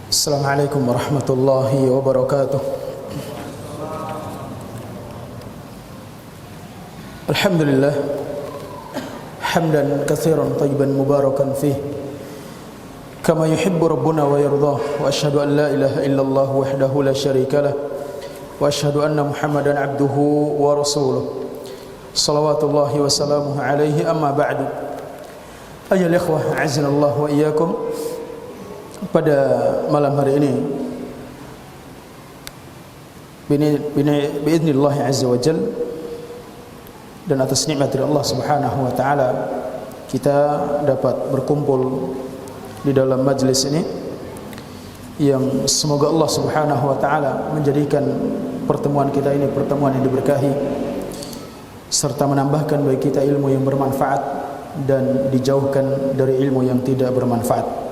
Assalamualaikum warahmatullahi wabarakatuh. Alhamdulillah hamdan katsiran tayyiban mubarakan fih kama yuhibbu rabbuna wa yardah, wa asyhadu an la ilaha illallah wahdahu la syarika lah, wa asyhadu anna Muhammadan abduhu wa rasuluh salawatullahi wa salamuhu alaihi, amma ba'du. Ayyuhal ikhwah, a'azzanallahu wa iyyakum. Pada malam hari ini biiznillah azza wa jal, dan atas nikmat dari Allah Subhanahu wa taala, kita dapat berkumpul di dalam majlis ini yang semoga Allah Subhanahu wa taala menjadikan pertemuan kita ini pertemuan yang diberkahi, serta menambahkan bagi kita ilmu yang bermanfaat dan dijauhkan dari ilmu yang tidak bermanfaat.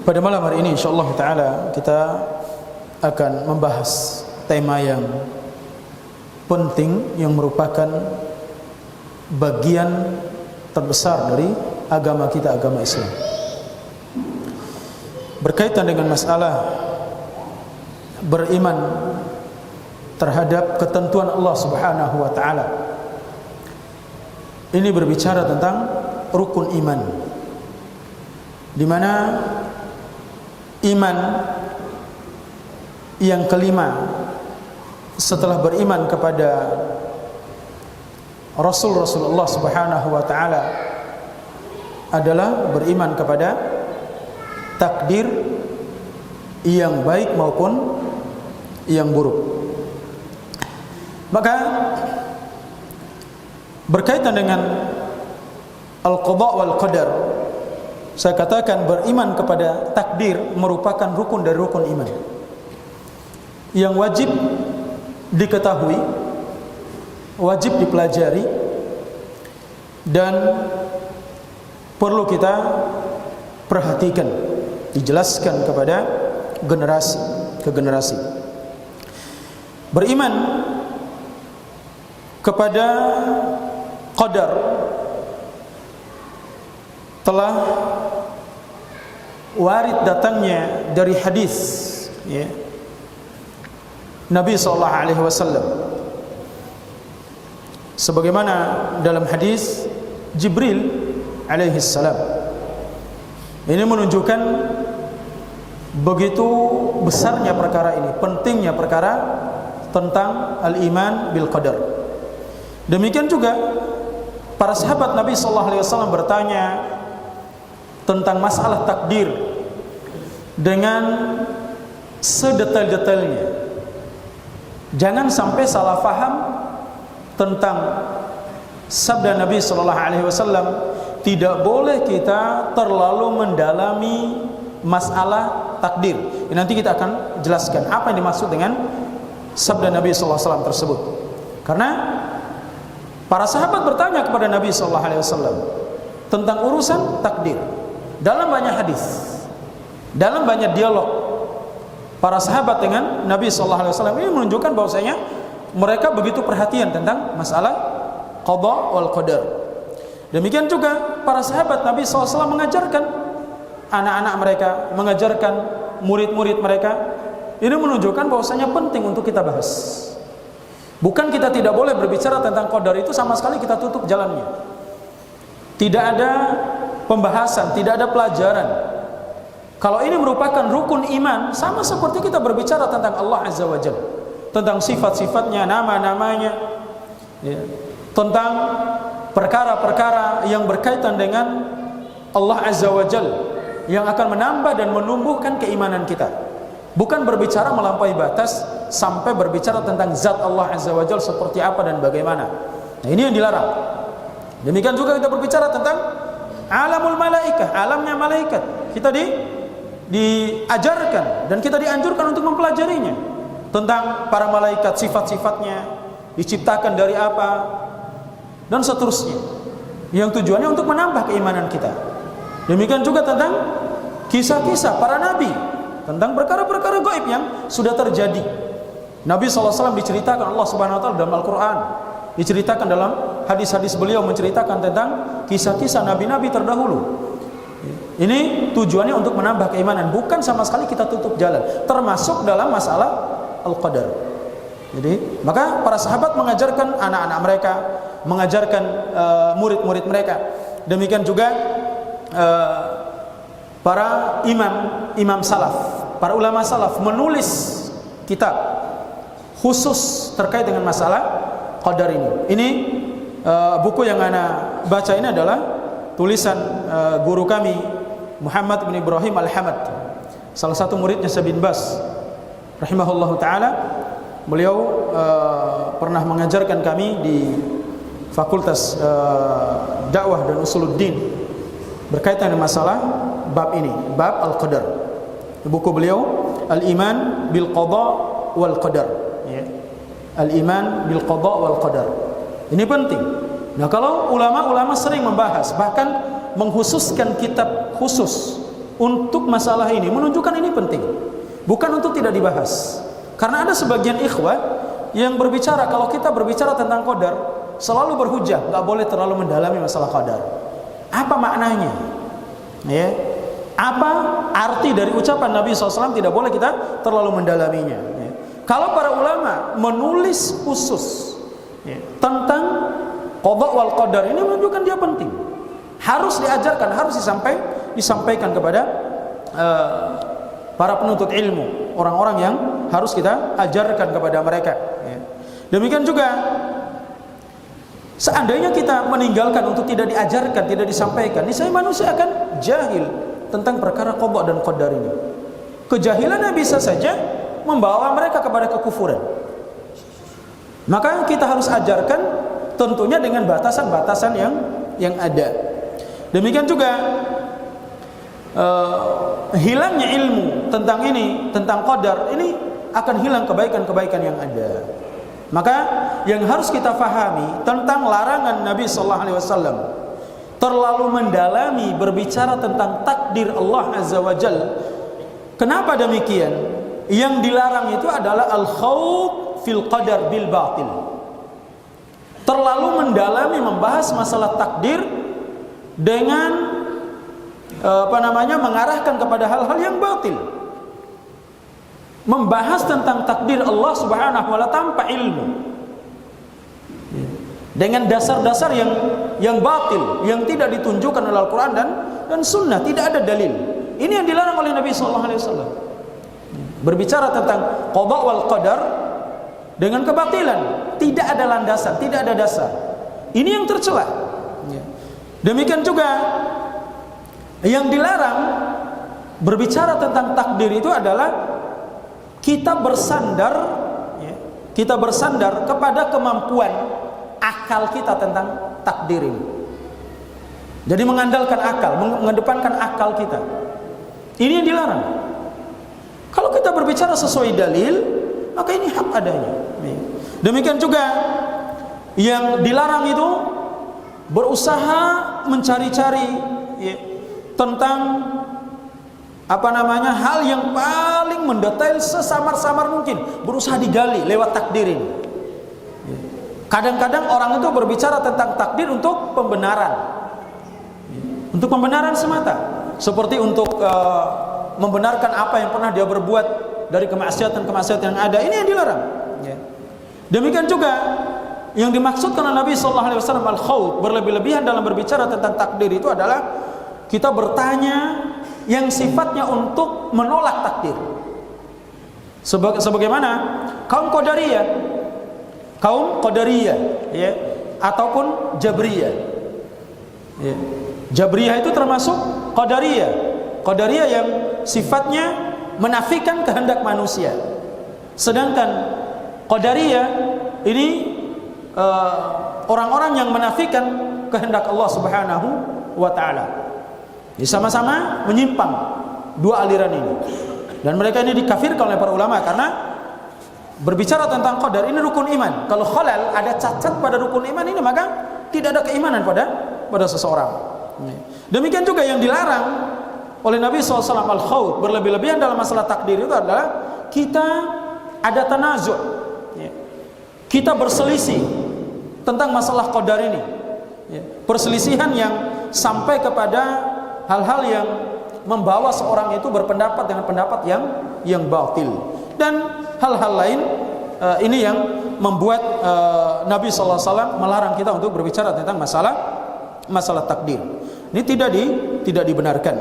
Pada malam hari ini insyaallah taala kita akan membahas tema yang penting yang merupakan bagian terbesar dari agama kita, agama Islam. Berkaitan dengan masalah beriman terhadap ketentuan Allah Subhanahu wa taala. Ini berbicara tentang rukun iman, di mana iman yang kelima setelah beriman kepada Rasulullah Subhanahu wa taala adalah beriman kepada takdir yang baik maupun yang buruk. Maka berkaitan dengan al-qada wal qadar, saya katakan beriman kepada takdir merupakan rukun dari rukun iman yang wajib diketahui, wajib dipelajari, dan perlu kita perhatikan, dijelaskan kepada generasi ke generasi. Beriman kepada qadar telah warid datangnya dari hadis Nabi sallallahu alaihi wasallam, sebagaimana dalam hadis Jibril alaihi salam. Ini menunjukkan begitu besarnya perkara ini, pentingnya perkara tentang al-iman bil qadar. Demikian juga para sahabat Nabi sallallahu alaihi wasallam bertanya tentang masalah takdir dengan sedetail-detailnya. Jangan sampai salah faham tentang sabda Nabi sallallahu alaihi wasallam. Tidak boleh kita terlalu mendalami masalah takdir. Nanti kita akan jelaskan apa yang dimaksud dengan sabda Nabi sallallahu alaihi wasallam tersebut. Karena para sahabat bertanya kepada Nabi sallallahu alaihi wasallam tentang urusan takdir. Dalam banyak hadis, dalam banyak dialog para sahabat dengan Nabi sallallahu alaihi wasallam, ini menunjukkan bahwasanya mereka begitu perhatian tentang masalah qada wal qadar. Demikian juga para sahabat Nabi sallallahu alaihi wasallam mengajarkan anak-anak mereka, mengajarkan murid-murid mereka. Ini menunjukkan bahwasanya penting untuk kita bahas. Bukan kita tidak boleh berbicara tentang qadar, itu sama sekali kita tutup jalannya. Tidak ada pembahasan, tidak ada pelajaran. Kalau ini merupakan rukun iman, sama seperti kita berbicara tentang Allah Azza wa Jalla, tentang sifat-sifatnya, nama-namanya, tentang perkara-perkara yang berkaitan dengan Allah Azza wa Jalla, yang akan menambah dan menumbuhkan keimanan kita. Bukan berbicara melampaui batas sampai berbicara tentang zat Allah Azza wa Jalla seperti apa dan bagaimana. Nah, ini yang dilarang. Demikian juga kita berbicara tentang alamul malaikah, alamnya malaikat. Kita diajarkan dan kita dianjurkan untuk mempelajarinya, tentang para malaikat, sifat-sifatnya, diciptakan dari apa, dan seterusnya, yang tujuannya untuk menambah keimanan kita. Demikian juga tentang kisah-kisah para nabi, tentang perkara-perkara gaib yang sudah terjadi. Nabi SAW diceritakan Allah Subhanahu wa taala dalam Al-Qur'an, diceritakan dalam hadis-hadis beliau menceritakan tentang kisah-kisah nabi-nabi terdahulu. Ini tujuannya untuk menambah keimanan, bukan sama sekali kita tutup jalan, termasuk dalam masalah al-qadar. Jadi, maka para sahabat mengajarkan anak-anak mereka, mengajarkan murid-murid mereka. Demikian juga para imam salaf, para ulama salaf menulis kitab khusus terkait dengan masalah qadar ini. Ini buku yang ana baca ini adalah tulisan guru kami Muhammad bin Ibrahim Al-Hamad, salah satu muridnya Syekh bin Baz rahimahullahu taala. Beliau pernah mengajarkan kami di Fakultas Dakwah dan Usuluddin berkaitan dengan masalah bab ini, bab al-qadar. Buku beliau Al-Iman bil Qada wal Qadar, ya. Al-Iman bil Qada wal Qadar. Ini penting. Nah, kalau ulama-ulama sering membahas, bahkan mengkhususkan kitab khusus untuk masalah ini, menunjukkan ini penting. Bukan untuk tidak dibahas. Karena ada sebagian ikhwah yang berbicara, kalau kita berbicara tentang qadar, selalu berhujah, nggak boleh terlalu mendalami masalah qadar. Apa maknanya? Ya. Apa arti dari ucapan Nabi SAW, tidak boleh kita terlalu mendalaminya, ya. Kalau para ulama menulis khusus, ya, tentang qada wal qadar, ini menunjukkan dia penting, harus diajarkan, harus disampaikan kepada para penuntut ilmu, orang-orang yang harus kita ajarkan kepada mereka, ya. Demikian juga seandainya kita meninggalkan untuk tidak diajarkan, tidak disampaikan, niscaya manusia akan jahil tentang perkara qada dan qadar ini. Kejahilannya bisa saja membawa mereka kepada kekufuran. Maka kita harus ajarkan, tentunya dengan batasan-batasan yang ada. Demikian juga hilangnya ilmu tentang ini, tentang qadar ini, akan hilang kebaikan-kebaikan yang ada. Maka yang harus kita fahami tentang larangan Nabi sallallahu alaihi wasallam terlalu mendalami berbicara tentang takdir Allah Azza wa Jalla. Kenapa demikian? Yang dilarang itu adalah al-khawd fil qadar bil batil. Terlalu mendalami membahas masalah takdir dengan mengarahkan kepada hal-hal yang batil. Membahas tentang takdir Allah Subhanahu wa taala tanpa ilmu, dengan dasar-dasar yang batil, yang tidak ditunjukkan oleh Al-Quran dan Sunnah, tidak ada dalil. Ini yang dilarang oleh Nabi SAW. Berbicara tentang qada wal qadar dengan kebatilan, tidak ada landasan, tidak ada dasar. Ini yang tercela. Demikian juga yang dilarang berbicara tentang takdir itu adalah kita bersandar kepada kemampuan akal kita tentang takdir ini. Jadi mengandalkan akal, mengedepankan akal kita. Ini yang dilarang. Kalau kita berbicara sesuai dalil, maka ini hak adanya. Demikian juga yang dilarang itu berusaha mencari-cari, ya, tentang hal yang paling mendetail sesamar-samar mungkin, berusaha digali lewat takdir ini. Kadang-kadang orang itu berbicara tentang takdir untuk pembenaran semata, seperti untuk membenarkan apa yang pernah dia berbuat dari kemaksiatan-kemaksiatan yang ada. Ini yang dilarang. Demikian juga yang dimaksudkan oleh Nabi SAW al-khawd, berlebih-lebihan dalam berbicara tentang takdir itu adalah kita bertanya yang sifatnya untuk menolak takdir. Sebagaimana kaum Qadariyah, ya, ataupun Jabriyah. Ya. Jabriyah itu termasuk Qadariyah. Qadariyah yang sifatnya menafikan kehendak manusia. Sedangkan Qadariyah ini orang-orang yang menafikan kehendak Allah Subhanahu wa taala. Sama-sama menyimpang dua aliran ini. Dan mereka ini dikafirkan oleh para ulama karena berbicara tentang qadar ini rukun iman. Kalau khalal, ada cacat pada rukun iman ini, maka tidak ada keimanan pada seseorang. Demikian juga yang dilarang oleh Nabi SAW al-khawd, berlebih-lebihan dalam masalah takdir itu adalah kita ada tanazu', kita berselisih tentang masalah qadar ini, perselisihan yang sampai kepada hal-hal yang membawa seorang itu berpendapat dengan pendapat yang batil, dan hal-hal lain. Ini yang membuat Nabi SAW melarang kita untuk berbicara tentang masalah takdir. Ini tidak dibenarkan.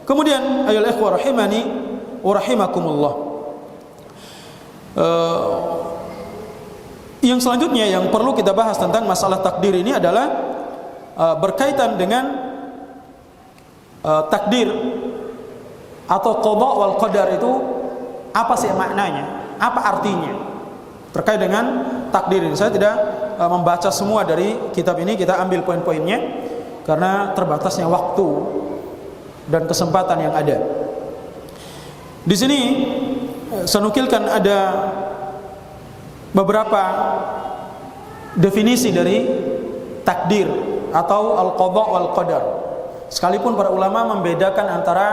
Kemudian ayol ikhwah rahimani wa rahimakumullah. Yang selanjutnya yang perlu kita bahas tentang masalah takdir ini adalah berkaitan dengan takdir atau qada wal qadar itu apa sih maknanya, apa artinya terkait dengan takdir ini. Saya tidak membaca semua dari kitab ini, kita ambil poin-poinnya karena terbatasnya waktu dan kesempatan yang ada. Di sini saya nukilkan ada beberapa definisi dari takdir atau al-qada wal qadar. Sekalipun para ulama membedakan antara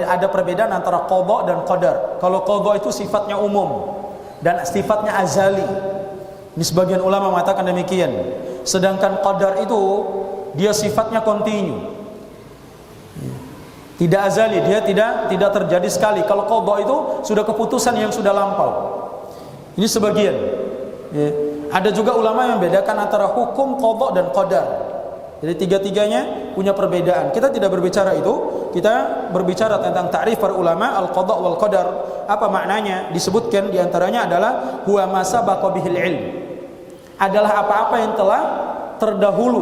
ada perbedaan antara qada dan qadar. Kalau qada itu sifatnya umum dan sifatnya azali. Ini sebagian ulama mengatakan demikian. Sedangkan qadar itu dia sifatnya kontinu. Tidak azali, dia tidak terjadi sekali. Kalau qada itu sudah keputusan yang sudah lampau. Ini sebagian. Ya. Ada juga ulama yang membedakan antara hukum qada dan qadar. Jadi tiga-tiganya punya perbedaan. Kita tidak berbicara itu, kita berbicara tentang ta'rif para ulama al-qada wal qadar. Apa maknanya? Disebutkan diantaranya adalah huwa ma sabaqa bihil ilm. Adalah apa-apa yang telah terdahulu,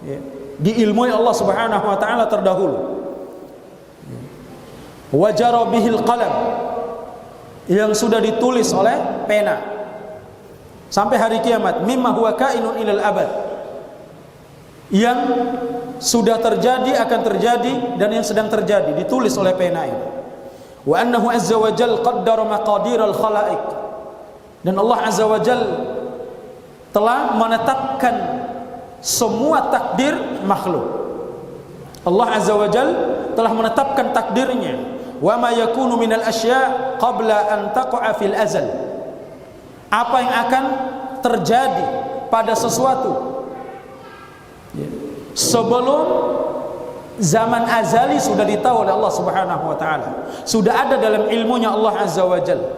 ya, diilmui Allah Subhanahu wa taala terdahulu. Wa jara bihil qalam, yang sudah ditulis oleh pena sampai hari kiamat. Mimma huwa kainun ilal abad, yang sudah terjadi, akan terjadi, dan yang sedang terjadi, ditulis oleh pena ini. Wa annahu azza wa jal qaddara maqadir al khalaiq, dan Allah azza wa jal telah menetapkan semua takdir makhluk. Allah azza wa jal telah menetapkan takdirnya. Wa ma yakunu minal asya' qabla an taqa'a fil azal, apa yang akan terjadi pada sesuatu sebelum zaman azali sudah ditahu oleh Allah Subhanahu wa taala, sudah ada dalam ilmunya Allah azza wa jalla.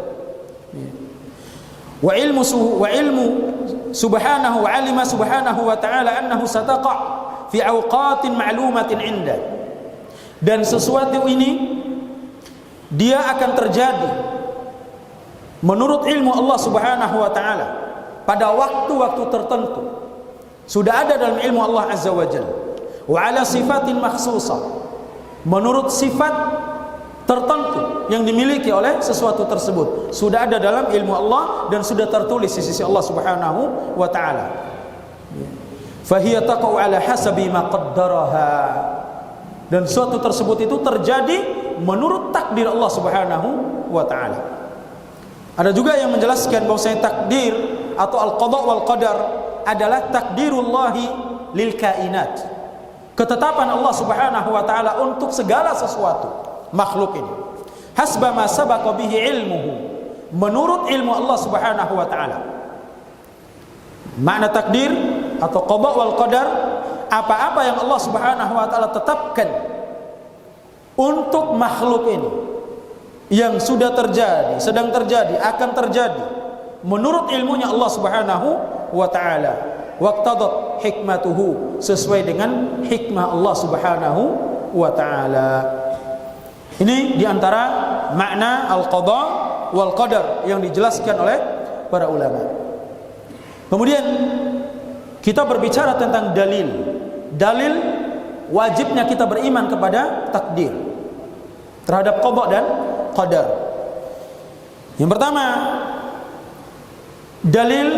Wa ilmu subhanahu wa alima subhanahu wa ta'ala annahu sataqa fi awqatin ma'lumatin inda, dan sesuatu ini dia akan terjadi menurut ilmu Allah Subhanahu wa ta'ala pada waktu-waktu tertentu, sudah ada dalam ilmu Allah azza wa jalla. Wa ala sifatin makhsusah, menurut sifat tertentu yang dimiliki oleh sesuatu tersebut, sudah ada dalam ilmu Allah dan sudah tertulis di sisi Allah Subhanahu wa taala. Fahiya taqau ala hasabi ma qaddaraha, dan suatu tersebut itu terjadi menurut takdir Allah Subhanahu wa taala. Ada juga yang menjelaskan bahwasanya takdir atau al-qada wal qadar adalah takdirullahi lil kainat, ketetapan Allah Subhanahu wa taala untuk segala sesuatu makhluk ini. Hasba ma sabaqa bihi ilmuhu, menurut ilmu Allah Subhanahu wa taala. Makna takdir atau qada wal qadar, apa-apa yang Allah Subhanahu wa taala tetapkan untuk makhluk ini, yang sudah terjadi, sedang terjadi, akan terjadi menurut ilmunya Allah Subhanahu wa taala. Waqtadat hikmatuhu, sesuai dengan hikmah Allah Subhanahu wa taala. Ini diantara makna al-qada wal qadar yang dijelaskan oleh para ulama. Kemudian kita berbicara tentang dalil. Dalil wajibnya kita beriman kepada takdir terhadap qada dan qadar. Yang pertama, dalil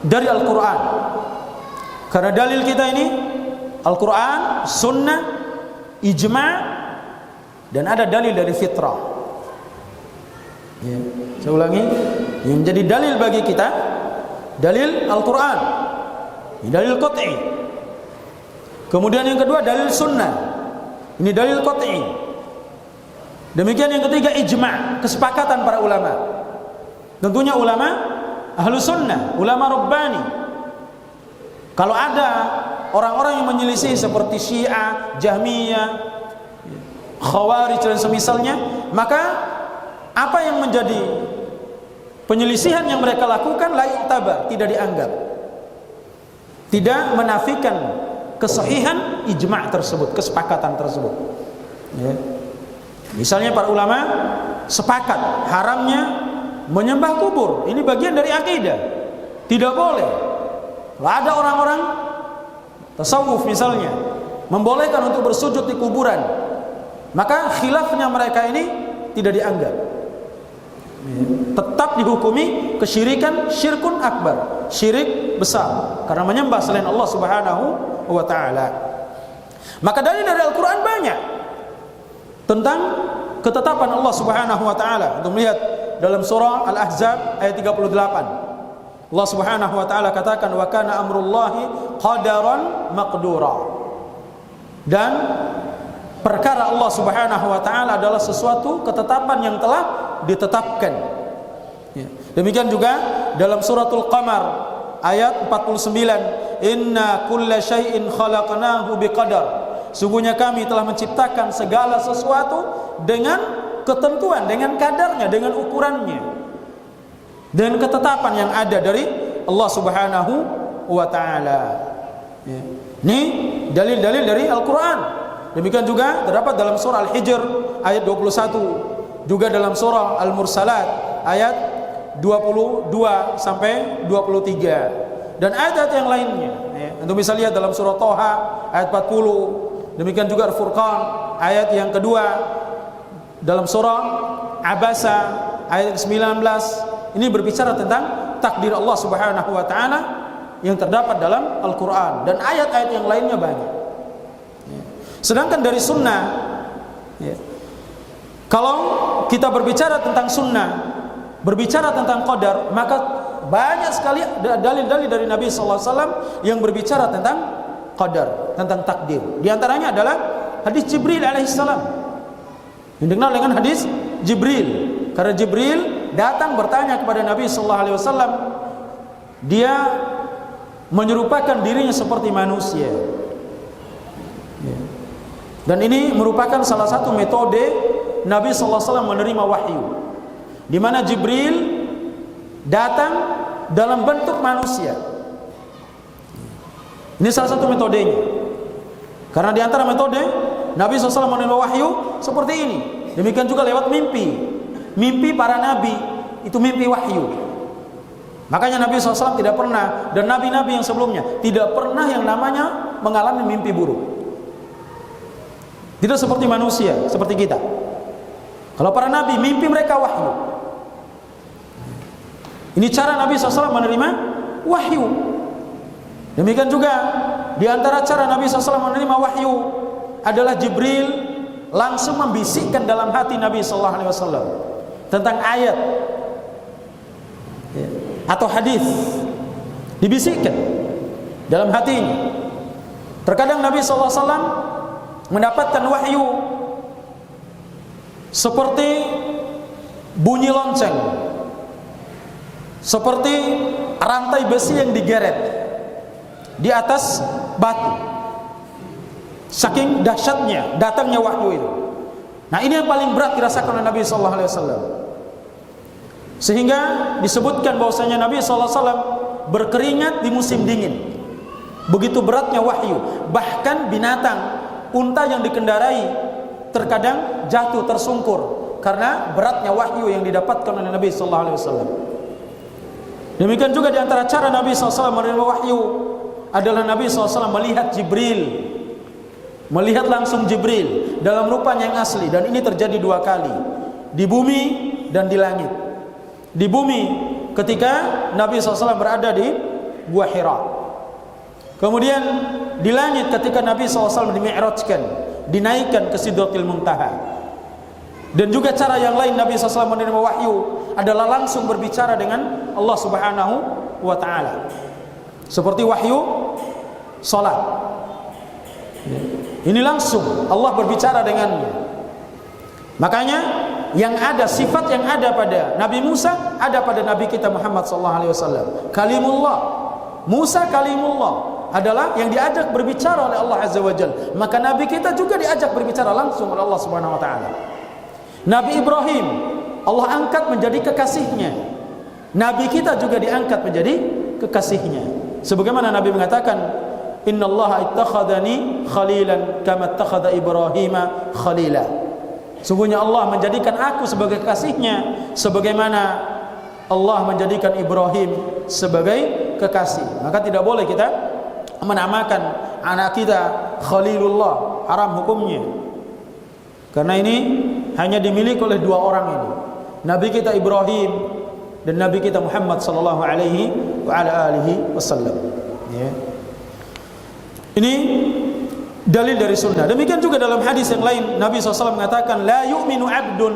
dari Al-Quran. Karena dalil kita ini Al-Quran, Sunnah, Ijma', dan ada dalil dari fitrah. Ya, saya ulangi, yang menjadi dalil bagi kita dalil Al-Quran, ini dalil qat'i. Kemudian yang kedua dalil Sunnah, ini dalil qat'i. Demikian yang ketiga ijma', kesepakatan para ulama. Tentunya ulama ahlu sunnah, ulama rabbani. Kalau ada orang-orang yang menyelisih seperti Syiah, Jahmiyah, Khawarij dan semisalnya, maka apa yang menjadi penyelisihan yang mereka lakukan la yu'tabar, tidak dianggap, tidak menafikan kesahihan ijma' tersebut, kesepakatan tersebut. Ya. Misalnya para ulama sepakat haramnya menyembah kubur, ini bagian dari akidah, tidak boleh. Kalau ada orang-orang tasawuf misalnya membolehkan untuk bersujud di kuburan, maka khilafnya mereka ini tidak dianggap, tetap dihukumi kesyirikan, syirkun akbar, syirik besar, karena menyembah selain Allah Subhanahu wa ta'ala. Maka dari Al-Quran banyak tentang ketetapan Allah Subhanahu wa ta'ala. Untuk melihat dalam surah Al-Ahzab ayat 38, Allah Subhanahu wa ta'ala katakan, wa kana amrullahi qadaran maqdura, dan perkara Allah Subhanahu wa ta'ala adalah sesuatu ketetapan yang telah ditetapkan. Demikian juga dalam suratul Qamar ayat 49, inna kulla syai'in khalaqnahu biqadar, sungguhnya kami telah menciptakan segala sesuatu dengan ketentuan, dengan kadarnya, dengan ukurannya, dengan ketetapan yang ada dari Allah Subhanahu wa ta'ala. Ini dalil-dalil dari Al-Quran. Demikian juga terdapat dalam surah Al-Hijr ayat 21, juga dalam surah Al-Mursalat ayat 22 sampai 23, dan ayat-ayat yang lainnya. Untuk bisa lihat dalam surah Thaha ayat 40, demikian juga Al-Furqan ayat yang kedua, dalam surah Abasa ayat 19. Ini berbicara tentang takdir Allah Subhanahu wa ta'ala yang terdapat dalam Al-Quran, dan ayat-ayat yang lainnya banyak. Sedangkan dari sunnah, kalau kita berbicara tentang sunnah, berbicara tentang qadar, maka banyak sekali dalil-dalil dari Nabi SAW yang berbicara tentang qadar, tentang takdir. Di antaranya adalah hadis Jibril alaihissalam, yang dikenal dengan hadis Jibril, karena Jibril datang bertanya kepada Nabi SAW. Dia menyerupakan dirinya seperti manusia, dan ini merupakan salah satu metode Nabi SAW menerima wahyu, di mana Jibril datang dalam bentuk manusia. Ini salah satu metodenya, karena di antara metode Nabi SAW menerima wahyu seperti ini. Demikian juga lewat mimpi. Mimpi para nabi itu mimpi wahyu. Makanya Nabi SAW tidak pernah, dan nabi-nabi yang sebelumnya tidak pernah yang namanya mengalami mimpi buruk. Tidak seperti manusia, seperti kita. Kalau para nabi, mimpi mereka wahyu. Ini cara Nabi SAW menerima wahyu. Demikian juga di antara cara Nabi SAW menerima wahyu adalah Jibril langsung membisikkan dalam hati Nabi SAW tentang ayat atau hadis, dibisikkan dalam hatinya. Terkadang Nabi SAW mendapatkan wahyu seperti bunyi lonceng, seperti rantai besi yang digeret di atas batu. Saking dahsyatnya datangnya wahyu itu. Nah, ini yang paling berat dirasakan oleh Nabi SAW, sehingga disebutkan bahwasanya Nabi SAW berkeringat di musim dingin. Begitu beratnya wahyu. Bahkan binatang, unta yang dikendarai terkadang jatuh tersungkur karena beratnya wahyu yang didapatkan oleh Nabi SAW. Demikian juga di antara cara Nabi SAW menerima wahyu adalah Nabi SAW melihat Jibril, melihat langsung Jibril dalam rupanya yang asli, dan ini terjadi 2 kali, di bumi dan di langit. Di bumi ketika Nabi SAW berada di Gua Hira, kemudian di langit ketika Nabi SAW dimi'rajkan, dinaikkan ke Sidratil Muntaha. Dan juga cara yang lain Nabi SAW menerima wahyu adalah langsung berbicara dengan Allah Subhanahu wa ta'ala, seperti wahyu salat. Ini langsung Allah berbicara dengannya. Makanya yang ada, sifat yang ada pada Nabi Musa ada pada Nabi kita Muhammad SAW. Kalimullah, Musa kalimullah, adalah yang diajak berbicara oleh Allah Azza wa Jalla. Maka Nabi kita juga diajak berbicara langsung oleh Allah Subhanahu wa taala. Nabi Ibrahim Allah angkat menjadi kekasihnya. Nabi kita juga diangkat menjadi kekasihnya. Sebagaimana Nabi mengatakan, "Innallaha ittakhadhani khalilan kama ittakhadha Ibrahima khalila." Sungguhnya Allah menjadikan aku sebagai kekasihnya sebagaimana Allah menjadikan Ibrahim sebagai kekasih. Maka tidak boleh kita menamakan anak kita Khalilullah, haram hukumnya. Karena ini hanya dimiliki oleh dua orang ini, Nabi kita Ibrahim dan Nabi kita Muhammad sallallahu alaihi wa ala alihi wasallam. Ya. Ini dalil dari sunnah. Demikian juga dalam hadis yang lain Nabi SAW mengatakan, la yu'minu abdun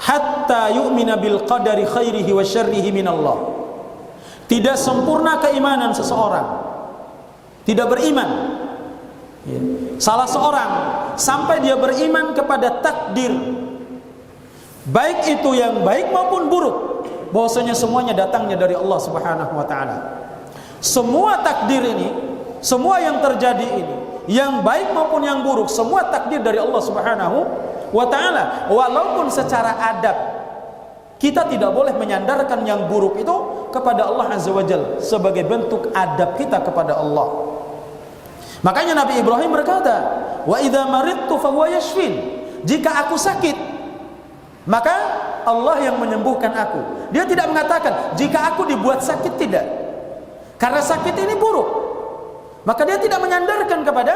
hatta yu'mina bil qadari khairihi wa syarrihi minallah. Tidak sempurna keimanan seseorang, tidak beriman, ya, salah seorang sampai dia beriman kepada takdir, baik itu yang baik maupun buruk, bahwasanya semuanya datangnya dari Allah Subhanahu wa taala. Semua takdir ini, semua yang terjadi ini, yang baik maupun yang buruk, semua takdir dari Allah Subhanahu wa taala. Walaupun secara adab kita tidak boleh menyandarkan yang buruk itu kepada Allah Azza wa Jalla sebagai bentuk adab kita kepada Allah. Makanya Nabi Ibrahim berkata, "Wa idza maridtu fa huwa yashfin." Jika aku sakit, maka Allah yang menyembuhkan aku. Dia tidak mengatakan jika aku dibuat sakit, tidak. Karena sakit ini buruk, maka dia tidak menyandarkan kepada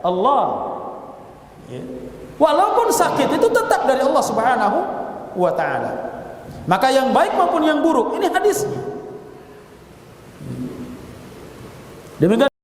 Allah. Ya. Walaupun sakit itu tetap dari Allah Subhanahu wa taala. Maka yang baik maupun yang buruk, ini hadisnya. Demikian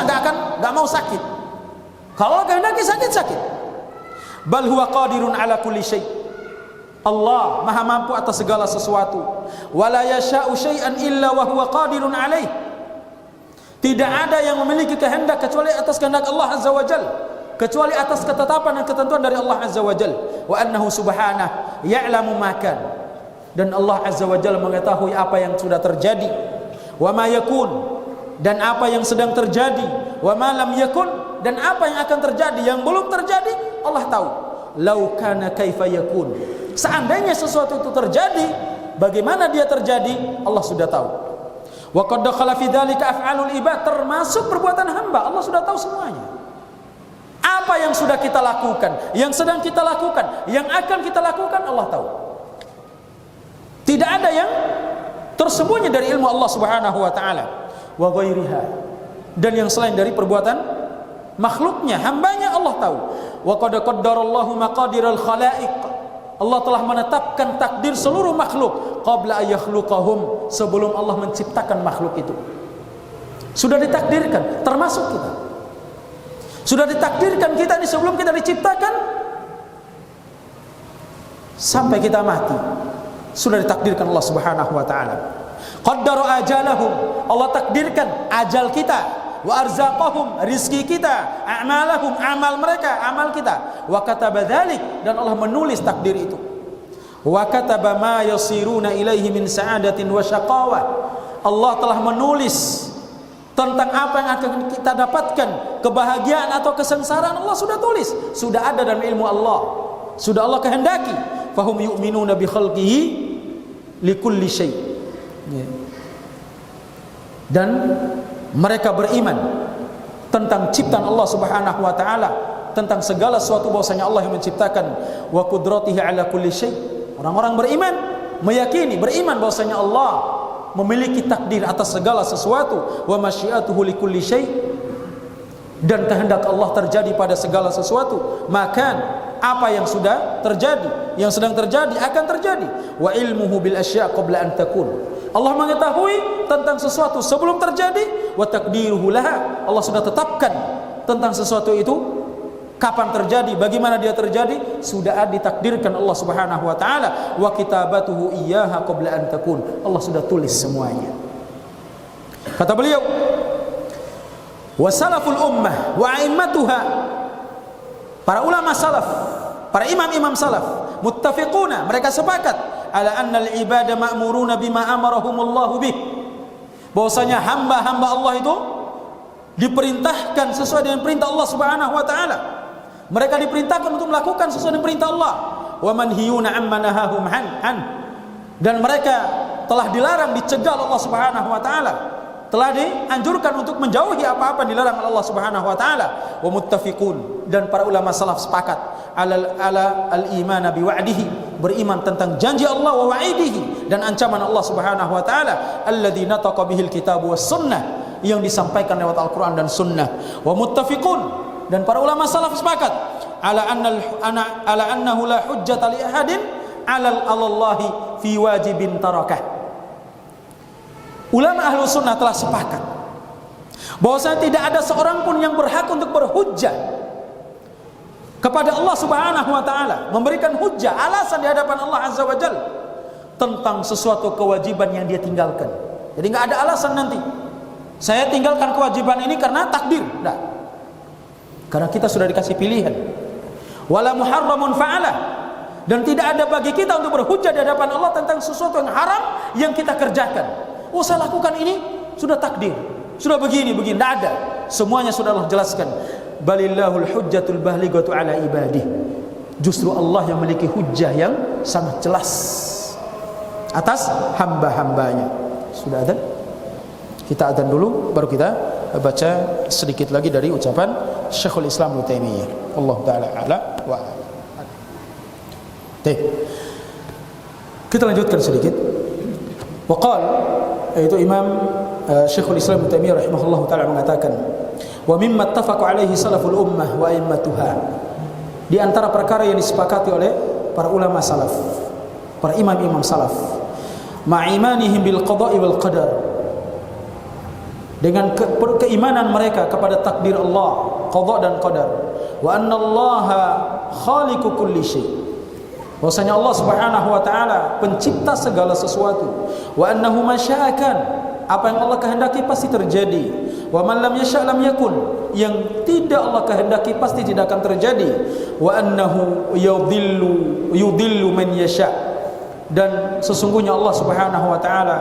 bisa, nggak mau sakit. Kalau kehendaki sakit. Bal huwa qadirun ala kulli syai'. Allah Maha mampu atas segala sesuatu. Wala yasha'u syai'an illa wa huwa qadirun alaih. Tidak ada yang memiliki kehendak kecuali atas kehendak Allah Azza wa Jalla, kecuali atas ketetapan dan ketentuan dari Allah Azza wa Jalla. Wa annahu subhanahu ya'lamu ma kan. Dan Allah Azza wa Jalla mengetahui apa yang sudah terjadi. Wa ma yakun, dan apa yang sedang terjadi. Wa ma lam yakun, dan apa yang akan terjadi, yang belum terjadi, Allah tahu. Lau kana kaifa yakun. Seandainya sesuatu itu terjadi, bagaimana dia terjadi, Allah sudah tahu. Wa qad dakhala fi dzalika af'alul ibad, termasuk perbuatan hamba, Allah sudah tahu semuanya. Apa yang sudah kita lakukan, yang sedang kita lakukan, yang akan kita lakukan, Allah tahu. Tidak ada yang tersembunyi dari ilmu Allah Subhanahu wa taala. Wa ghairiha, dan yang selain dari perbuatan makhluknya, hambanya, Allah tahu. Wa qad qaddarallahu maqadiral khalaiq, Allah telah menetapkan takdir seluruh makhluk qabla ayakhluqahum, sebelum Allah menciptakan makhluk itu. Sudah ditakdirkan, termasuk kita. Sudah ditakdirkan kita ini sebelum kita diciptakan sampai kita mati. Sudah ditakdirkan Allah Subhanahu wa taala. Qaddara ajalahum, Allah takdirkan ajal kita. Wa arzaqahum, rizki kita. A'malahum, amal mereka, amal kita. Wa kataba dzalik, dan Allah menulis takdir itu. Wa kataba ma yasiruna ilaihi min sa'adatin wa syaqawah, Allah telah menulis tentang apa yang akan kita dapatkan, kebahagiaan atau kesengsaraan, Allah sudah tulis, sudah ada dalam ilmu Allah, sudah Allah kehendaki. Fahum yu'minuna bi khalqihi likulli syai', dan mereka beriman tentang ciptaan Allah Subhanahu wa taala, tentang segala sesuatu bahwasanya Allah yang menciptakan. Wa qudratihi ala kulli syai', orang-orang beriman meyakini, beriman bahwasanya Allah memiliki takdir atas segala sesuatu. Wa masyiatuhu likulli syai', dan kehendak Allah terjadi pada segala sesuatu. Maka apa yang sudah terjadi, yang sedang terjadi, akan terjadi. Wa ilmuhu bil asya' qabla an takun, Allah mengetahui tentang sesuatu sebelum terjadi. Wa taqdiruhu laha, Allah sudah tetapkan tentang sesuatu itu kapan terjadi, bagaimana dia terjadi, sudah ditakdirkan Allah Subhanahu wa taala. Wa kitabatuhu iyyaha qabla an takun, Allah sudah tulis semuanya. Kata beliau, wa salaful ummah wa a'immatuha, para ulama salaf, para imam-imam salaf, muttafiquna, mereka sepakat ala annal ibada ma'muruna bima amarahumullahu bih, bahwasanya hamba-hamba Allah itu diperintahkan sesuai dengan perintah Allah Subhanahu wa taala. Mereka diperintahkan untuk melakukan sesuai dengan perintah Allah. Wa manhiyuna amma nahahum an, dan mereka telah dilarang, dicegah Allah Subhanahu wa taala, telah dianjurkan untuk menjauhi apa-apa yang dilarang oleh Allah Subhanahu wa taala. Wa muttafiqun, dan para ulama salaf sepakat ala al-iman bi wa'dihi, beriman tentang janji Allah, wa wa'idihi, dan ancaman Allah Subhanahu wa taala, alladzi nataqa bihil kitab was sunnah, yang disampaikan lewat Al-Qur'an dan sunnah. Wa muttafiqun, dan para ulama salaf sepakat ala annahu la hujjata li ahadin ala Allah fi wajibin tarakah. Ulama ahlu sunnah telah sepakat bahwasanya tidak ada seorang pun yang berhak untuk berhujjah kepada Allah Subhanahu wa taala, memberikan hujjah, alasan di hadapan Allah Azza wa Jalla tentang sesuatu kewajiban yang dia tinggalkan. Jadi enggak ada alasan nanti saya tinggalkan kewajiban ini karena takdir, enggak. Karena kita sudah dikasih pilihan. Wala muharramun fa'ala, dan tidak ada bagi kita untuk berhujjah di hadapan Allah tentang sesuatu yang haram yang kita kerjakan. Oh, saya lakukan ini sudah takdir, sudah begini, tidak ada. Semuanya sudah Allah jelaskan. Balillahul hujjatul bahlighatu ala ibadih, justru Allah yang memiliki hujjah yang sangat jelas atas hamba-hambanya. Sudah adzan? Kita adzan dulu, baru kita baca sedikit lagi dari ucapan Syekhul Islam Ibnu Taimiyah. Allah taala a'la wa a'lam. Kita lanjutkan sedikit. Waqal, yaitu Imam Syekhul Islam Ibnu Taimiyah rahimahullahu taala mengatakan, wa mimma ittafaqu alaihi salaful ummah wa a'immatuha, di antara perkara yang disepakati oleh para ulama salaf, para imam-imam salaf, ma'imanihim bil qada'i wal qadar, dengan keimanan mereka kepada takdir Allah, qada dan qadar. Wa annallaha khaliqu kulli syai'. Bahwasanya Allah Subhanahu wa taala pencipta segala sesuatu. Wa annahu masya'akan, apa yang Allah kehendaki pasti terjadi. Wa man lam yasha' lam yakun, yang tidak Allah kehendaki pasti tidak akan terjadi. Wa annahu yudhillu man yasha', dan sesungguhnya Allah Subhanahu wa taala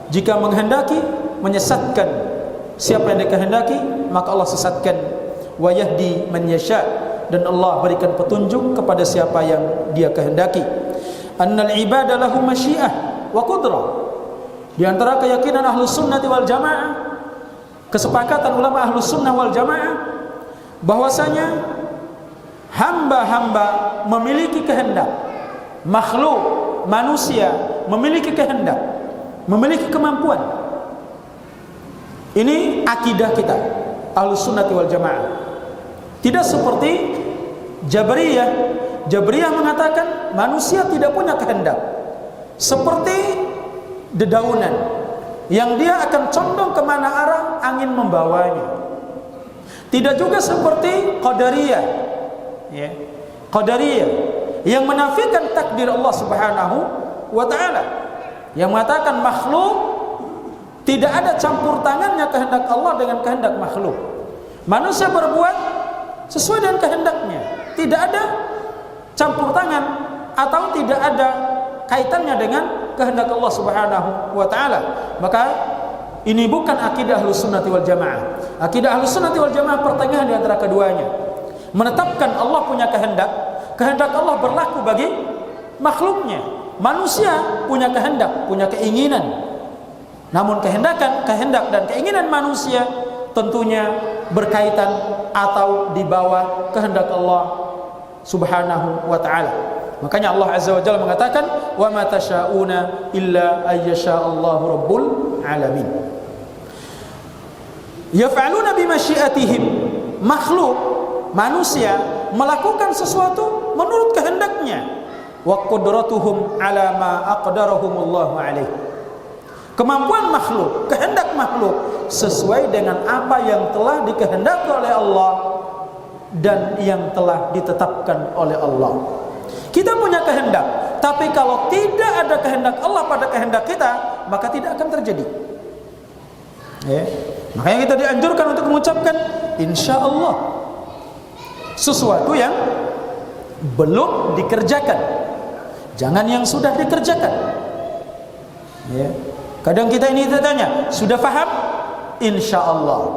jika menghendaki menyesatkan siapa yang dikehendaki, maka Allah sesatkan. Wa yahdi man yasha', dan Allah berikan petunjuk kepada siapa yang Dia kehendaki. Annal ibadah lahu masyiah wa qudrah. Di antara keyakinan Ahlus Sunnah wal Jamaah, kesepakatan ulama Ahlus Sunnah wal Jamaah, bahwasanya hamba-hamba memiliki kehendak, makhluk manusia memiliki kehendak, memiliki kemampuan. Ini akidah kita Ahlus Sunnah wal Jamaah. Tidak seperti Jabriyah. Jabriyah mengatakan manusia tidak punya kehendak, seperti dedaunan yang dia akan condong kemana arah angin membawanya. Tidak juga seperti Qadariyah, ya. Qadariyah yang menafikan takdir Allah Subhanahu wa taala, yang mengatakan makhluk tidak ada campur tangannya kehendak Allah dengan kehendak makhluk. Manusia berbuat sesuai dengan kehendaknya, tidak ada campur tangan atau tidak ada kaitannya dengan kehendak Allah Subhanahu wa taala. Maka ini bukan akidah Ahlus Sunnah wal Jamaah. Akidah Ahlus Sunnah wal Jamaah pertengahan di antara keduanya. Menetapkan Allah punya kehendak, kehendak Allah berlaku bagi makhluknya. Manusia punya kehendak, punya keinginan. Namun kehendak dan keinginan manusia tentunya berkaitan atau di bawah kehendak Allah Subhanahu wa taala. Makanya Allah Azza wa Jalla mengatakan, "Wa ma tasyauna illa ayyasha'allahu rabbul alamin." Yaf'aluna bi masyiatihim. Makhluk manusia melakukan sesuatu menurut kehendaknya. Wa qudratuhum ala ma aqdarahumullahu alaih. Kemampuan makhluk, kehendak makhluk sesuai dengan apa yang telah dikehendaki oleh Allah dan yang telah ditetapkan oleh Allah. Kita punya kehendak, tapi kalau tidak ada kehendak Allah pada kehendak kita, maka tidak akan terjadi. Ya. Makanya kita dianjurkan untuk mengucapkan insya Allah sesuatu yang belum dikerjakan, jangan yang sudah dikerjakan. Ya. Kadang kita ini tanya, sudah faham? Insya Allah.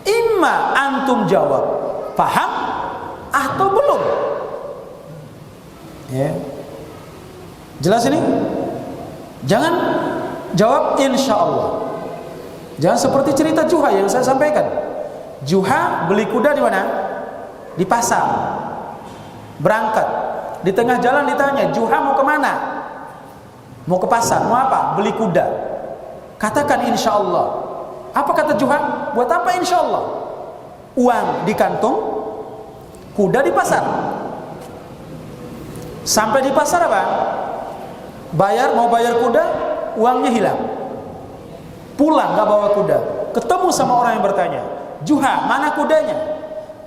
Imma antum jawab faham atau belum. Ya. Jelas ini? Jangan jawab insya Allah. Jangan seperti cerita Juha yang saya sampaikan. Juha beli kuda di mana? Di pasar. Berangkat. Di tengah jalan ditanya, Juha mau kemana? Mau ke pasar, mau apa? Beli kuda. Katakan insya Allah. Apa kata Juha? Buat apa insya Allah? Uang di kantung, kuda di pasar. Sampai di pasar apa? Mau bayar kuda, uangnya hilang. Pulang gak bawa kuda. Ketemu sama orang yang bertanya, Juha, mana kudanya?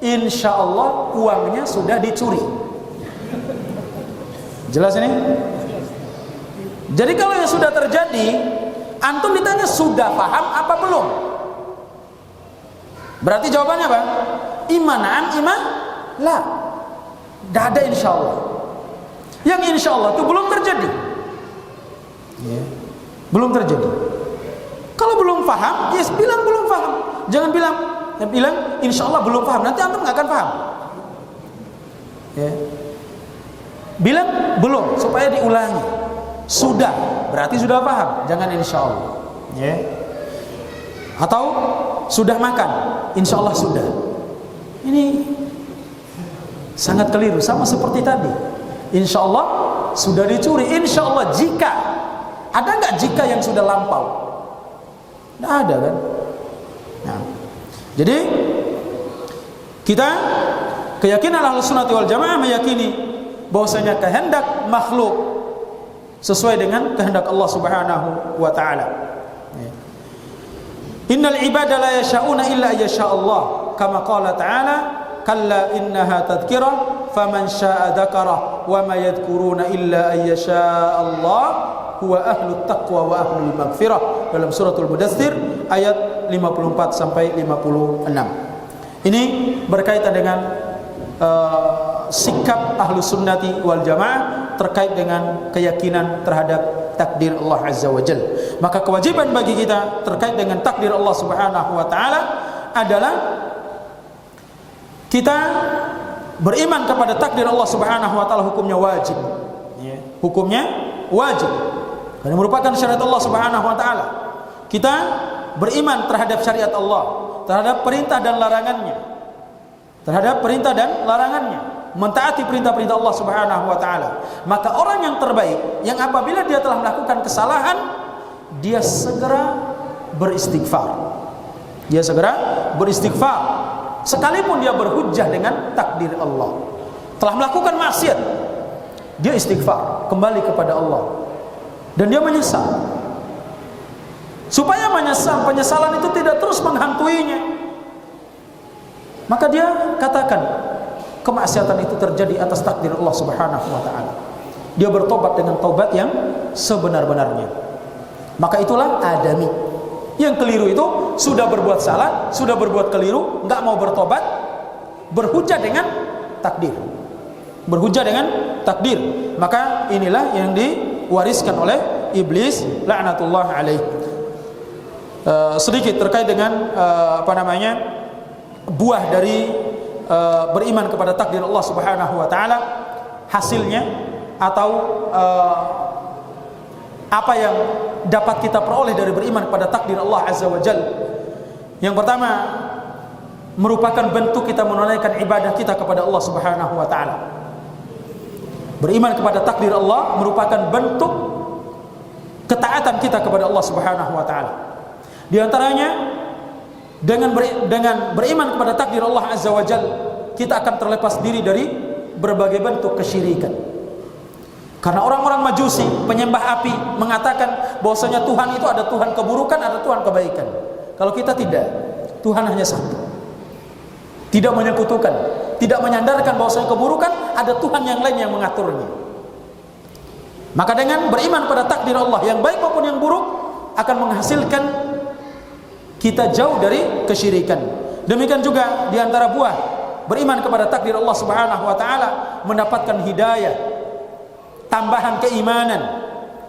Insya Allah uangnya sudah dicuri. Jelas ini? Jadi kalau yang sudah terjadi, antum ditanya sudah paham apa belum? Berarti jawabannya apa? Imanaan, iman? La. Tidak ada insya Allah. Yang insya Allah itu belum terjadi. Ya. Belum terjadi. Kalau belum paham, yes, bilang belum paham. Jangan bilang insya Allah belum paham. Nanti antum nggak akan paham. Ya. Bilang belum supaya diulangi. Sudah, berarti sudah paham. Jangan insya Allah. Ya. Atau sudah makan, insya Allah sudah. Ini sangat keliru. Sama seperti tadi. Insya Allah sudah dicuri. Insya Allah jika. Ada nggak jika yang sudah lampau? Nggak ada kan? Nah, jadi kita keyakinan Ahlus Sunnah wal Jamaah meyakini bahwasanya kehendak makhluk sesuai dengan kehendak Allah Subhanahu wa taala. Innal ibada la yasha'una illa yasha Allah, kama qala ta'ala, kalla innaha tadhkirah faman syaa'a dzakara wa ma yadhkuruna illa ayyasha Allah huwa ahlut taqwa wa ahlul maghfirah, dalam suratul Mudaththir ayat 54 sampai 56. Ini berkaitan dengan sikap ahlu sunnati wal jamaah terkait dengan keyakinan terhadap takdir Allah Azza wa Jalla. Maka kewajiban bagi kita terkait dengan takdir Allah Subhanahu wa taala adalah kita beriman kepada takdir Allah Subhanahu wa taala, hukumnya wajib. Ya, hukumnya wajib. Karena merupakan syariat Allah Subhanahu wa taala. Kita beriman terhadap syariat Allah, terhadap perintah dan larangannya. Terhadap perintah dan larangannya, mentaati perintah-perintah Allah Subhanahu wa taala. Maka orang yang terbaik yang apabila dia telah melakukan kesalahan, dia segera beristighfar. Dia segera beristighfar sekalipun dia berhujjah dengan takdir Allah. Telah melakukan maksiat, dia istighfar, kembali kepada Allah. Dan dia menyesal. Supaya penyesalan itu tidak terus menghantuinya, maka dia katakan kemaksiatan itu terjadi atas takdir Allah Subhanahu wa taala. Dia bertobat dengan taubat yang sebenar-benarnya. Maka itulah adami. Yang keliru itu sudah berbuat salah, sudah berbuat keliru, enggak mau bertobat, berhujjah dengan takdir. Berhujjah dengan takdir. Maka inilah yang diwariskan oleh iblis laknatullah alaih. Sedikit terkait dengan buah dari beriman kepada takdir Allah Subhanahu wa taala, hasilnya atau apa yang dapat kita peroleh dari beriman kepada takdir Allah Azza wa Jalla. Yang pertama, merupakan bentuk kita menunaikan ibadah kita kepada Allah Subhanahu wa taala. Beriman kepada takdir Allah merupakan bentuk ketaatan kita kepada Allah Subhanahu wa taala. Di antaranya dengan beriman kepada takdir Allah Azza wa Jalla, kita akan terlepas diri dari berbagai bentuk kesyirikan. Karena orang-orang Majusi, penyembah api, mengatakan bahwasanya Tuhan itu ada Tuhan keburukan, ada Tuhan kebaikan. Kalau kita tidak, Tuhan hanya satu. Tidak menyekutukan, tidak menyandarkan bahwasanya keburukan ada Tuhan yang lain yang mengaturnya. Maka dengan beriman pada takdir Allah yang baik maupun yang buruk akan menghasilkan kita jauh dari kesyirikan. Demikian juga di antara buah beriman kepada takdir Allah Subhanahu wa taala, mendapatkan hidayah, tambahan keimanan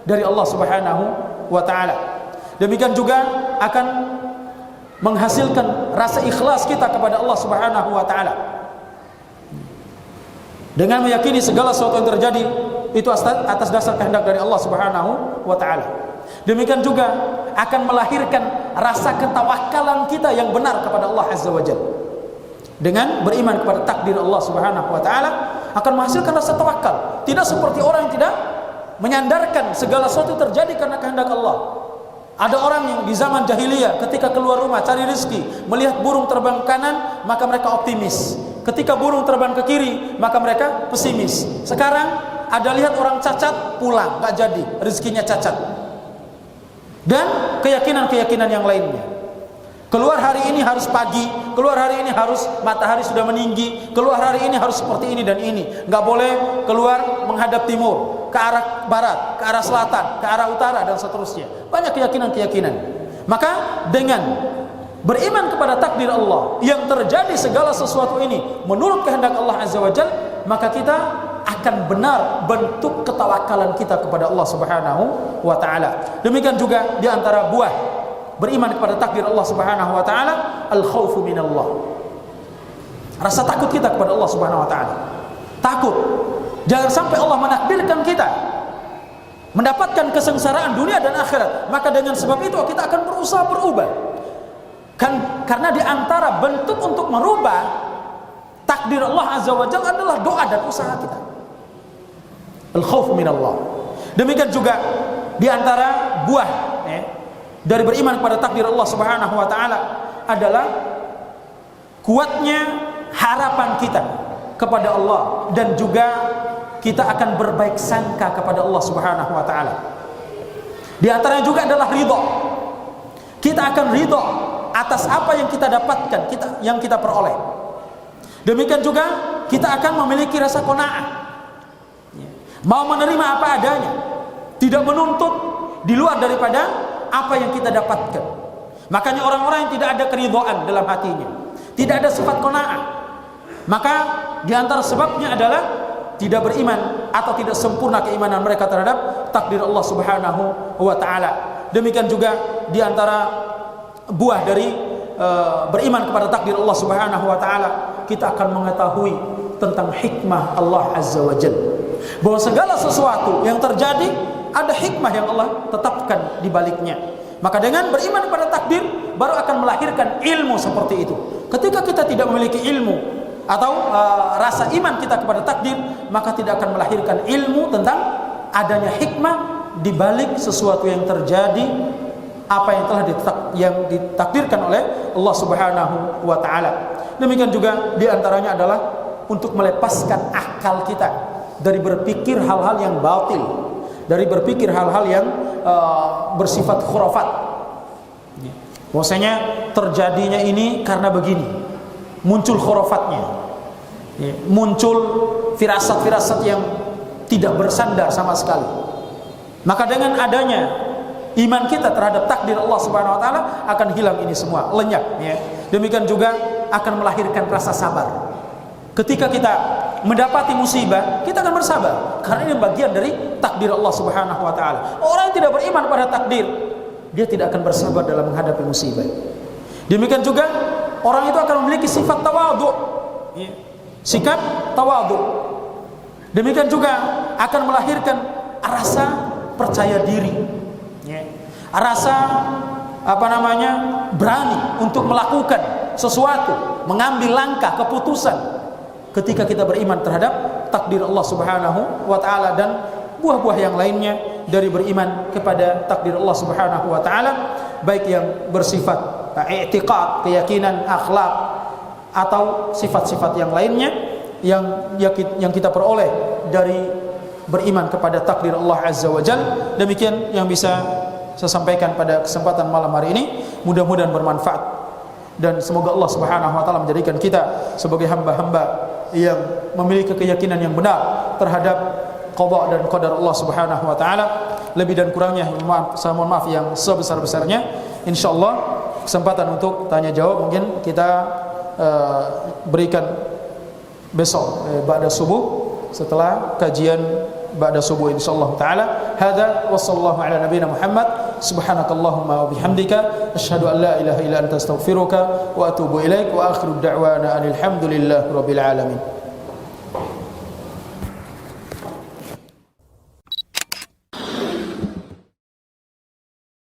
dari Allah Subhanahu wa taala. Demikian juga akan menghasilkan rasa ikhlas kita kepada Allah Subhanahu wa taala. Dengan meyakini segala sesuatu yang terjadi itu atas dasar kehendak dari Allah Subhanahu wa taala. Demikian juga akan melahirkan rasa ketawakalan kita yang benar kepada Allah Azza wa Jalla. Dengan beriman kepada takdir Allah Subhanahu wa taala akan menghasilkan rasa tawakal. Tidak seperti orang yang tidak menyandarkan segala sesuatu terjadi karena kehendak Allah. Ada orang yang di zaman jahiliyah ketika keluar rumah cari rezeki, melihat burung terbang ke kanan, maka mereka optimis. Ketika burung terbang ke kiri, maka mereka pesimis. Sekarang ada lihat orang cacat pulang, enggak jadi, rezekinya cacat. Dan keyakinan-keyakinan yang lainnya. Keluar hari ini harus pagi, keluar hari ini harus matahari sudah meninggi, keluar hari ini harus seperti ini dan ini. Enggak boleh keluar menghadap timur, ke arah barat, ke arah selatan, ke arah utara dan seterusnya. Banyak keyakinan-keyakinan. Maka dengan beriman kepada takdir Allah yang terjadi segala sesuatu ini menurut kehendak Allah Azza wa Jalla, maka kita akan benar bentuk ketawakalan kita kepada Allah Subhanahu wa taala. Demikian juga di antara buah beriman kepada takdir Allah Subhanahu wa taala, al-khaufu minallah. Rasa takut kita kepada Allah Subhanahu wa taala. Takut jangan sampai Allah menakdirkan kita mendapatkan kesengsaraan dunia dan akhirat. Maka dengan sebab itu kita akan berusaha berubah. Karena di antara bentuk untuk merubah takdir Allah Azza wa Jalla adalah doa dan usaha kita. Al-khauf minallah. Demikian juga di antara buah dari beriman kepada takdir Allah Subhanahu wa taala adalah kuatnya harapan kita kepada Allah dan juga kita akan berbaik sangka kepada Allah Subhanahu wa taala. Di antaranya juga adalah ridha. Kita akan ridha atas apa yang kita dapatkan, yang kita peroleh. Demikian juga kita akan memiliki rasa qanaah, mau menerima apa adanya, tidak menuntut di luar daripada apa yang kita dapatkan. Makanya orang-orang yang tidak ada keridhaan dalam hatinya, tidak ada sifat qanaah, maka di antara sebabnya adalah tidak beriman atau tidak sempurna keimanan mereka terhadap takdir Allah Subhanahu wa taala. Demikian juga di antara buah dari beriman kepada takdir Allah Subhanahu wa taala, kita akan mengetahui tentang hikmah Allah Azza wa Jalla. Bahwa segala sesuatu yang terjadi ada hikmah yang Allah tetapkan di baliknya. Maka dengan beriman kepada takdir baru akan melahirkan ilmu seperti itu. Ketika kita tidak memiliki ilmu atau rasa iman kita kepada takdir, maka tidak akan melahirkan ilmu tentang adanya hikmah di balik sesuatu yang terjadi, apa yang telah ditakdirkan oleh Allah Subhanahu wa taala. Demikian juga di antaranya adalah untuk melepaskan akal kita dari berpikir hal-hal yang batil, dari berpikir hal-hal yang bersifat khurafat. Bahwasanya terjadinya ini karena begini, muncul khurafatnya, muncul firasat-firasat yang tidak bersandar sama sekali. Maka dengan adanya iman kita terhadap takdir Allah Subhanahu wa taala akan hilang ini semua, lenyap ya. Demikian juga akan melahirkan rasa sabar. Ketika kita mendapati musibah, kita akan bersabar karena ini bagian dari takdir Allah Subhanahu wa taala. Orang yang tidak beriman pada takdir, dia tidak akan bersabar dalam menghadapi musibah. Demikian juga orang itu akan memiliki sifat tawadhu, sikap tawadhu. Demikian juga akan melahirkan rasa percaya diri, rasa berani untuk melakukan sesuatu, mengambil langkah, keputusan ketika kita beriman terhadap takdir Allah Subhanahu wa taala dan buah-buah yang lainnya dari beriman kepada takdir Allah Subhanahu wa taala, baik yang bersifat i'tiqad, keyakinan, akhlak, atau sifat-sifat yang lainnya yang kita peroleh dari beriman kepada takdir Allah Azza wa Jalla. Demikian yang bisa saya sampaikan pada kesempatan malam hari ini. Mudah-mudahan bermanfaat dan semoga Allah Subhanahu wa taala menjadikan kita sebagai hamba-hamba yang memiliki keyakinan yang benar terhadap qada dan qadar Allah Subhanahu wa taala. Lebih dan kurangnya saya mohon maaf yang sebesar-besarnya. Insyaallah kesempatan untuk tanya jawab mungkin kita berikan besok ba'da subuh, setelah kajian ba'da subuh insyaallah taala. Hadza wa sallallahu ala nabiyyina Muhammad. Subhanakallahumma wa bihamdika asyhadu an la ilaha illa anta astaghfiruka wa atubu ilaik wa akhiru da'wana alhamdulillahi rabbil alamin.